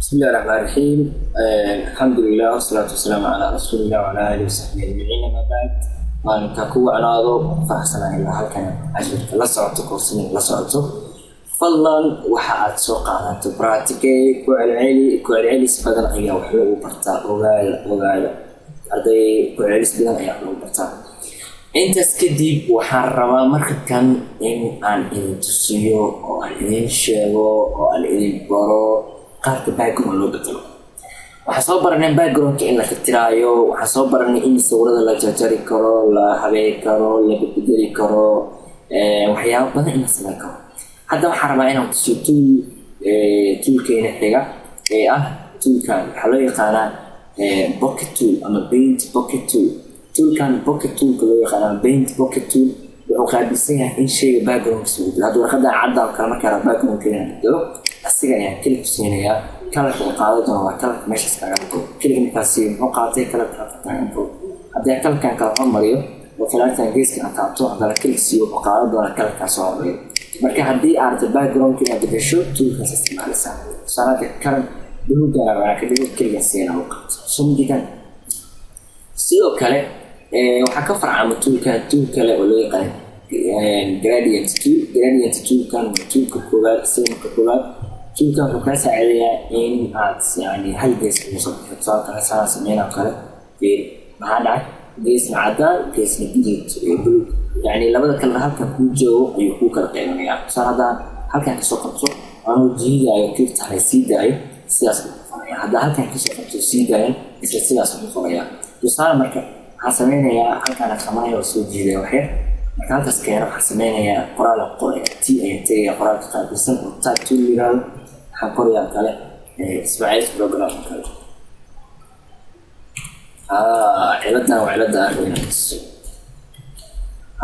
بسم الله الرحمن الرحيم. الحمد لله والصلاة والسلام على رسول الله وعلى آله وصحبه أجمعين. ما بعد وأنا كقوة عناضو فحسنا إلى هالكلام عشرة لا صعبت كورسين لا صعبته فضلا وحقت سوق على تبراتكي كوالعلي سبدان أيها وحلو برتا وغاية أرضي كوالعلي سبدان أيها وحلو برتا أنت سكدي وحرما مركب كان إن تسيو أو إن شيء أو إن برو qaarka background loo bedelo waxa soo baranay background in la tiraayo waxa soo baranay in sawirada la jajari karo la habeey karo la bedeli karo waxyaabo badan in la sameeyo karo hadda waxa rabaa inaan tuso toolkeena xiga toolkan waxa loo yaqaanaa pocket tool ama paint pocket tool toolkan pocket tool loo yaqaanaa paint pocket tool wuxuu qaabilsan yahay in shayga background soo bedelo hadda warqada cadda kala markaa background keena bedelo asiga ayaa klik siinaya kalarka qaado doona waa kalarka meesha iskaga dhigto klik markaasi wuxuu qaatay kalarka qaataanko haddii kalarkan kala hormariyo oo kalarkan geeska aan taabto haddana klik siiyo wuxuu qaado doona kalarka soo hormariyo marka haddii aad background ka bedesho toolkaas isticmaalaysaa salaada karan buluuga waa ka dhigo klik siina oo qabto sumdigan sidoo kale waxa ka farcama tool kale oo loo yaqaan gradient tool kan toolka koowaad siinka koowaad toolkan wuxuu ka saacidayaa in aad yani hal gees ku soo baxdo kala sameeyna kale biir maxaa dhacay geesna cadaan geesna guduud yani labada kala halkan ku joogo ayuu ku kala qeybinayaa saada halkan ka soo qabto aanu jiidayo kirta ay siidaayo sidaas hadda halkan ka soo qabto siidaayo isla sidaas u qoraya tusaale marka waxa sameeynaya halkan khamayo soo jiidayo waxay marka halkaas keeno waxa sameeynaya qoraal qoray TNT qoraal qaabsan oo taag tool yiraahdo حقوري كله ISMAIL'S PROGRAM كله علتنا وعلتنا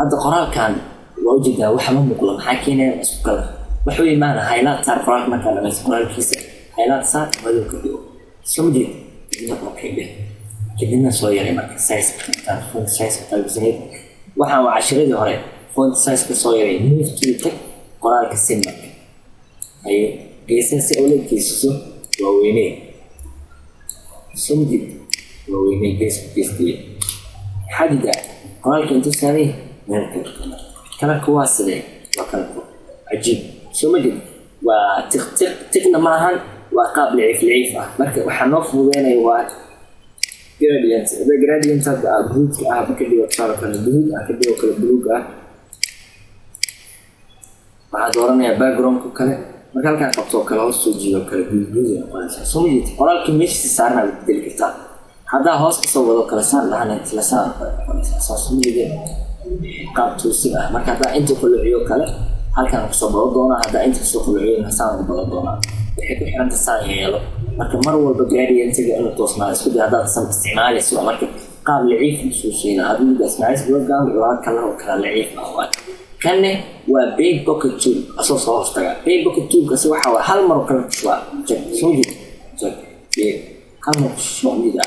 هذا قرار كان وجد وحنا مقلم حكينا اسكله وحوي معنا هايلات صار قرار ما كان بس قرار كيس هايلات صار بدو كده شو مدي كده اوكي كده شويه يعني ما سايز كان فون سايز تلفزيون وحنا وعشرة هوري فون سايز كسويه موف تو قرار كسمه اي geesaha si ula geeso waaweynee sumdi waaweynee geeskii xadida qoraalka intuu saamay meel kala kuwaa sidee waa kala cajiib sumadi waa tiqna maahan waa qaab liif marka waxaa noo fududeynaya waa gradient groupka ka dhigo kala buluug ka dhigo kala buluug waxaa dooranaya backgroundku kale marka halkaan qabto kala hoos soo jiido kala guud qoranaysa soo jeed qoraalka meesha saarna la bedeli kartaa hadaa hoos ka soo wado kala saar lahana isla saar qoranaysa soo jeed qaabto sida marka hadaa inta kala ciyo kale halkaan ku soo bado doona hadaa inta soo kala ciyo saan u bado doona wixii ku xiran saan yeelo marka mar walba gradient-ga inuu toosnaa isku day hadaa san isticmaalayso marka qaab liif soo sheena adiga ISMAIL'S PROGRAM waa kala liif كان وبين بوكيت تول أساس هاستجا بين بوكيت تول كسي واحد هل مرة كلام شوا شو جد هل مرة شوا ميدا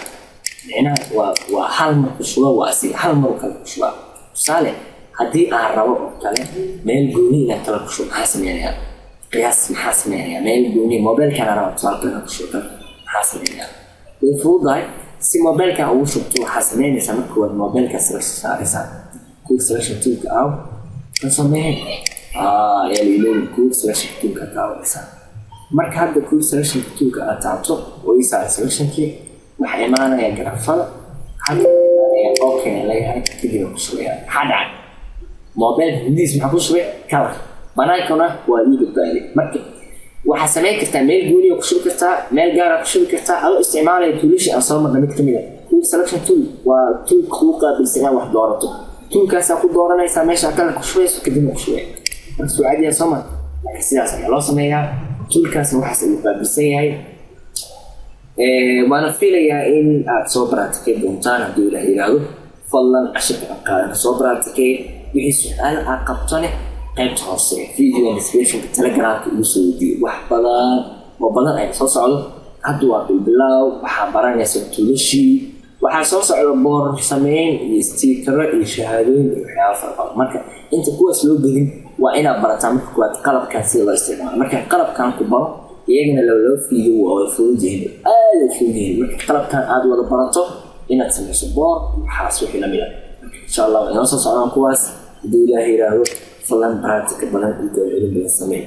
هنا وهل مرة شوا واسي هل مرة كلام شوا سالة هدي أعرفه كلام ميل جوني لا كلام شوا حاسم يعني قياس حاسم يعني ميل جوني موبايل كان أعرف صار كلام شوا حاسم يعني المفروض ده سي موبايل كان أول شو تو حاسم يعني سامك هو الموبايل كسر سارسان كل سرش تول أو كسمه يلي لون كود سلاشن توك أتعوّسا مرك هذا كود سلاشن توك أتعطو ويسا سلاشن كي وحيمانا يجرفل حتى أوكي ليه كده بشوية حدا موبايل هنديس محبوش شوية كلا بنايكونا ويجي بالي مرك وحسميك تعمل جوني وكشوف كتا مال جارك كشوف كتا أو استعماله توليش أصلا ما نكتمله كود سلاشن تول وتول خوكا بالسنة واحد دورته toolkaas ku dooranaysa meesha kala ku shubeyso kadib ku shubey marka caadi Somali sidaas ayaa loo sameeyaa toolkaas waxa uu baabisan yahay waana filayaa in aad soo baraatay doontaan hadii la yiraahdo fadlan cashirka qaadana soo baraatay wixii su'aal aad qabtane qaybta hoose video description telegramka ugu soo diiyo wax badan ay soo socdo hadda waa bilow waxa baranaysa toolashii waxaa soo socda boor sameyn iyo sticker iyo shahaadooyin iyo waxyaabo marka inta kuwaas loo gelin waa inaad barataa marka qalabkan si loo isticmaalo marka qalabkan ku baro iyagana loo fiidiyo oo fududeyn marka qalabkan aad wada barato inaad sameyso boor waxaas wixii la mid ah insha Allah inoo soo socdaan kuwaas hadii Ilaahay yiraahdo fadlan practice badan iyo cilmi badan sameey